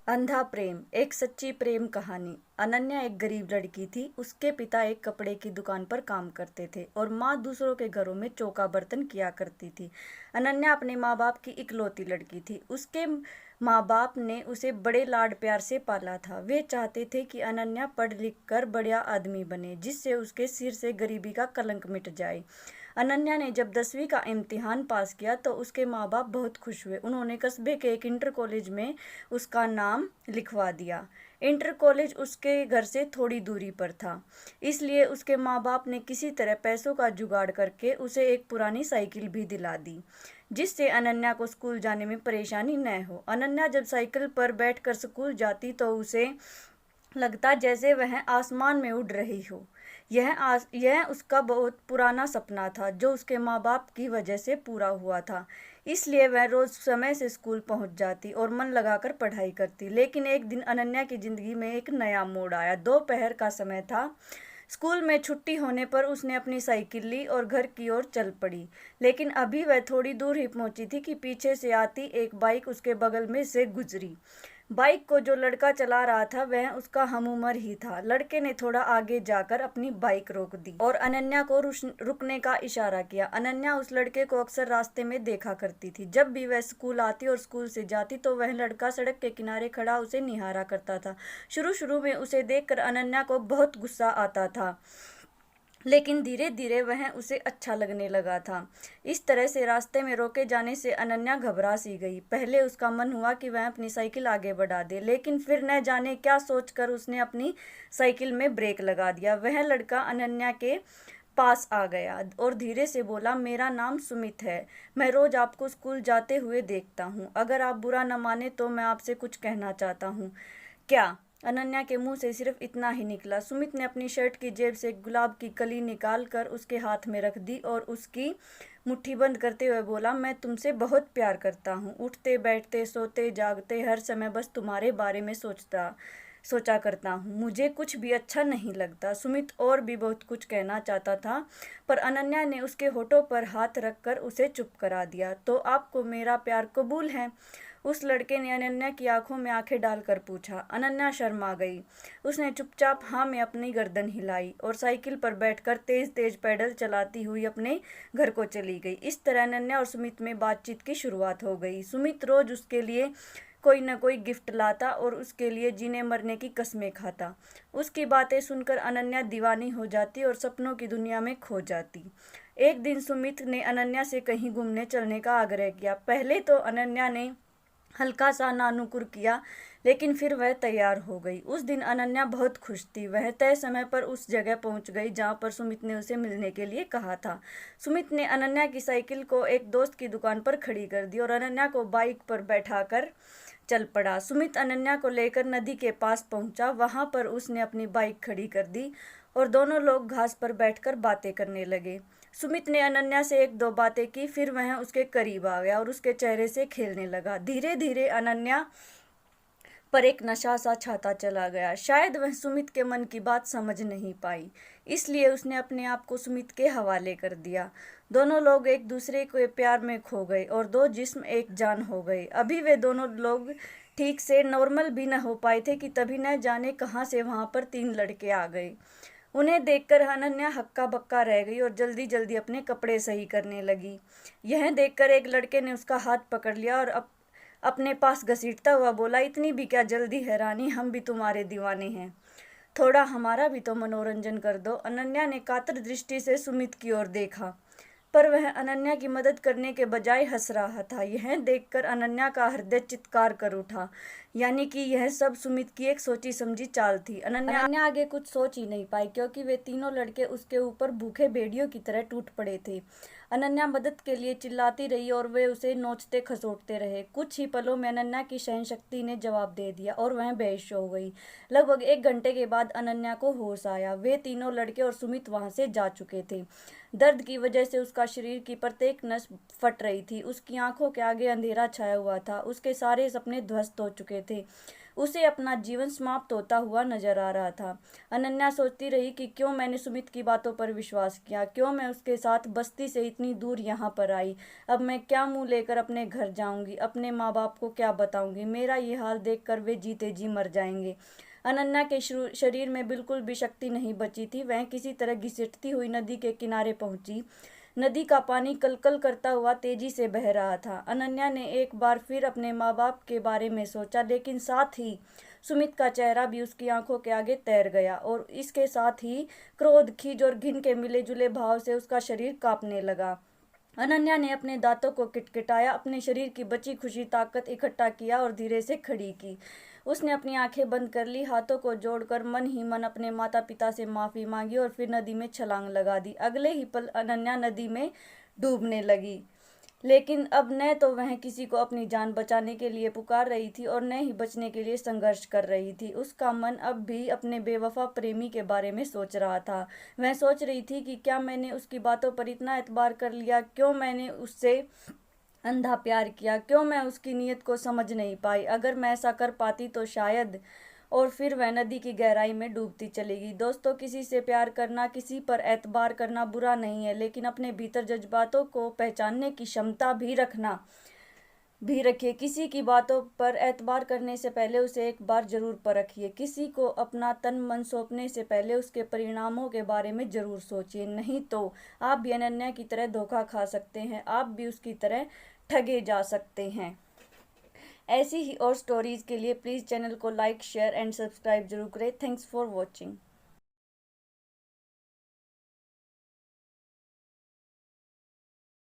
अंधा प्रेम एक सच्ची प्रेम कहानी। अनन्या एक गरीब लड़की थी। उसके पिता एक कपड़े की दुकान पर काम करते थे और माँ दूसरों के घरों में चौका बर्तन किया करती थी। अनन्या अपने माँ बाप की इकलौती लड़की थी। उसके माँ बाप ने उसे बड़े लाड प्यार से पाला था। वे चाहते थे कि अनन्या पढ़ लिख कर बढ़िया आदमी बने, जिससे उसके सिर से गरीबी का कलंक मिट जाए। अनन्या ने जब 10वीं का इम्तिहान पास किया तो उसके माँ बाप बहुत खुश हुए। उन्होंने कस्बे के एक इंटर कॉलेज में उसका नाम लिखवा दिया। इंटर कॉलेज उसके घर से थोड़ी दूरी पर था, इसलिए उसके माँ बाप ने किसी तरह पैसों का जुगाड़ करके उसे एक पुरानी साइकिल भी दिला दी, जिससे अनन्या को स्कूल जाने में परेशानी न हो। अनन्या जब साइकिल पर बैठकर स्कूल जाती तो उसे लगता जैसे वह आसमान में उड़ रही हो। यह उसका बहुत पुराना सपना था, जो उसके माँ बाप की वजह से पूरा हुआ था। इसलिए वह रोज समय से स्कूल पहुंच जाती और मन लगाकर पढ़ाई करती। लेकिन एक दिन अनन्या की जिंदगी में एक नया मोड़ आया। दोपहर का समय था। स्कूल में छुट्टी होने पर उसने अपनी साइकिल ली और घर की ओर चल पड़ी। लेकिन अभी वह थोड़ी दूर ही पहुंची थी कि पीछे से आती एक बाइक उसके बगल में से गुजरी। बाइक को जो लड़का चला रहा था वह उसका हमउम्र ही था। लड़के ने थोड़ा आगे जाकर अपनी बाइक रोक दी और अनन्या को रुकने का इशारा किया। अनन्या उस लड़के को अक्सर रास्ते में देखा करती थी। जब भी वह स्कूल आती और स्कूल से जाती तो वह लड़का सड़क के किनारे खड़ा उसे निहारा करता था। शुरू शुरू में उसे देखकर अनन्या को बहुत गुस्सा आता था, लेकिन धीरे धीरे वह उसे अच्छा लगने लगा था। इस तरह से रास्ते में रोके जाने से अनन्या घबरा सी गई। पहले उसका मन हुआ कि वह अपनी साइकिल आगे बढ़ा दे, लेकिन फिर न जाने क्या सोचकर उसने अपनी साइकिल में ब्रेक लगा दिया। वह लड़का अनन्या के पास आ गया और धीरे से बोला, मेरा नाम सुमित है। मैं रोज आपको स्कूल जाते हुए देखता हूँ। अगर आप बुरा न माने तो मैं आपसे कुछ कहना चाहता हूँ। क्या? अनन्या के मुंह से सिर्फ इतना ही निकला। सुमित ने अपनी शर्ट की जेब से गुलाब की कली निकाल कर उसके हाथ में रख दी और उसकी मुट्ठी बंद करते हुए बोला, मैं तुमसे बहुत प्यार करता हूँ। उठते बैठते सोते जागते हर समय बस तुम्हारे बारे में सोचा करता हूँ। मुझे कुछ भी अच्छा नहीं लगता। सुमित और भी बहुत कुछ कहना चाहता था, पर अनन्या ने उसके होठों पर हाथ रखकर उसे चुप करा दिया। तो आपको मेरा प्यार कबूल है? उस लड़के ने अनन्या की आंखों में आंखें डालकर पूछा। अनन्या शर्मा गई। उसने चुपचाप हाँ में अपनी गर्दन हिलाई और साइकिल पर बैठकर तेज तेज पैडल चलाती हुई अपने घर को चली गई। इस तरह अनन्या और सुमित में बातचीत की शुरुआत हो गई। सुमित रोज उसके लिए कोई न कोई गिफ्ट लाता और उसके लिए जीने मरने की कस्में खाता। उसकी बातें सुनकर अनन्या दीवानी हो जाती और सपनों की दुनिया में खो जाती। एक दिन सुमित ने अनन्या से कहीं घूमने चलने का आग्रह किया। पहले तो अनन्या ने हल्का सा नानुकुर किया, लेकिन फिर वह तैयार हो गई। उस दिन अनन्या बहुत खुश थी। वह तय समय पर उस जगह पहुंच गई जहां पर सुमित ने उसे मिलने के लिए कहा था। सुमित ने अनन्या की साइकिल को एक दोस्त की दुकान पर खड़ी कर दी और अनन्या को बाइक पर बैठाकर चल पड़ा। सुमित अनन्या को लेकर नदी के पास पहुंचा। वहां पर उसने अपनी बाइक खड़ी कर दी और दोनों लोग घास पर बैठकर बातें करने लगे। सुमित ने अनन्या से एक दो बातें की, फिर वह उसके करीब आ गया और उसके चेहरे से खेलने लगा। धीरे धीरे अनन्या पर एक नशा सा छाता चला गया। शायद वह सुमित के मन की बात समझ नहीं पाई, इसलिए उसने अपने आप को सुमित के हवाले कर दिया। दोनों लोग एक दूसरे के प्यार में खो गए और दो जिस्म एक जान हो गए। अभी वे दोनों लोग ठीक से नॉर्मल भी न हो पाए थे कि तभी न जाने कहाँ से वहां पर 3 लड़के आ गए। उन्हें देखकर अनन्या हक्का बक्का रह गई और जल्दी जल्दी अपने कपड़े सही करने लगी। यह देखकर एक लड़के ने उसका हाथ पकड़ लिया और अपने पास घसीटता हुआ बोला, इतनी भी क्या जल्दी है रानी, हम भी तुम्हारे दीवाने हैं। थोड़ा हमारा भी तो मनोरंजन कर दो। अनन्या ने कातर दृष्टि से सुमित की ओर देखा, पर वह अनन्या की मदद करने के बजाय हंस रहा था। यह देखकर अनन्या का हृदय चित्कार कर उठा, यानी कि यह सब सुमित की एक सोची समझी चाल थी। अनन्या आगे कुछ सोच ही नहीं पाई, क्योंकि वे तीनों लड़के उसके ऊपर भूखे भेड़ियों की तरह टूट पड़े थे। अनन्या मदद के लिए चिल्लाती रही और वे उसे नोचते खसोटते रहे। कुछ ही पलों में अनन्या की सहनशक्ति ने जवाब दे दिया और वह बेहोश हो गई। लगभग 1 घंटे के बाद अनन्या को होश आया। वे तीनों लड़के और सुमित वहां से जा चुके थे। दर्द की वजह से उसका शरीर की प्रत्येक नस फट रही थी। उसकी आंखों के आगे अंधेरा छाया हुआ था। उसके सारे सपने ध्वस्त हो चुके थे। उसे अपना जीवन समाप्त होता हुआ नजर आ रहा था। अनन्या सोचती रही कि क्यों मैंने सुमित की बातों पर विश्वास किया, क्यों मैं उसके साथ बस्ती से इतनी दूर यहाँ पर आई। अब मैं क्या मुंह लेकर अपने घर जाऊंगी, अपने माँ बाप को क्या बताऊंगी। मेरा ये हाल देखकर वे जीते जी मर जाएंगे। अनन्या के शरीर में बिल्कुल भी शक्ति नहीं बची थी। वह किसी तरह घिसटती हुई नदी के किनारे पहुंची। नदी का पानी कलकल करता हुआ तेजी से बह रहा था। अनन्या ने एक बार फिर अपने माँ बाप के बारे में सोचा, लेकिन साथ ही सुमित का चेहरा भी उसकी आंखों के आगे तैर गया और इसके साथ ही क्रोध, खीज और घिन के मिले जुले भाव से उसका शरीर कांपने लगा। अनन्या ने अपने दांतों को किटकिटाया, अपने शरीर की बची खुशी ताकत इकट्ठा किया और धीरे से खड़ी की। उसने अपनी आंखें बंद कर ली, हाथों को जोड़कर मन ही मन अपने माता पिता से माफी मांगी और फिर नदी में छलांग लगा दी। अगले ही पल अनन्या नदी में डूबने लगी। लेकिन अब न तो वह किसी को अपनी जान बचाने के लिए पुकार रही थी और न ही बचने के लिए संघर्ष कर रही थी। उसका मन अब भी अपने बेवफा प्रेमी के बारे में सोच रहा था। वह सोच रही थी कि क्या मैंने उसकी बातों पर इतना एतबार कर लिया, क्यों मैंने उससे अंधा प्यार किया, क्यों मैं उसकी नीयत को समझ नहीं पाई। अगर मैं ऐसा कर पाती तो शायद। और फिर वह नदी की गहराई में डूबती चलेगी। दोस्तों, किसी से प्यार करना, किसी पर एतबार करना बुरा नहीं है, लेकिन अपने भीतर जज्बातों को पहचानने की क्षमता भी रखिए। किसी की बातों पर एतबार करने से पहले उसे एक बार जरूर परखिए। किसी को अपना तन मन सौंपने से पहले उसके परिणामों के बारे में जरूर सोचिए, नहीं तो आप भी अनन्या की तरह धोखा खा सकते हैं, आप भी उसकी तरह ठगे जा सकते हैं। ऐसी ही और स्टोरीज के लिए प्लीज़ चैनल को लाइक, शेयर एंड सब्सक्राइब जरूर करें। Thanks for watching.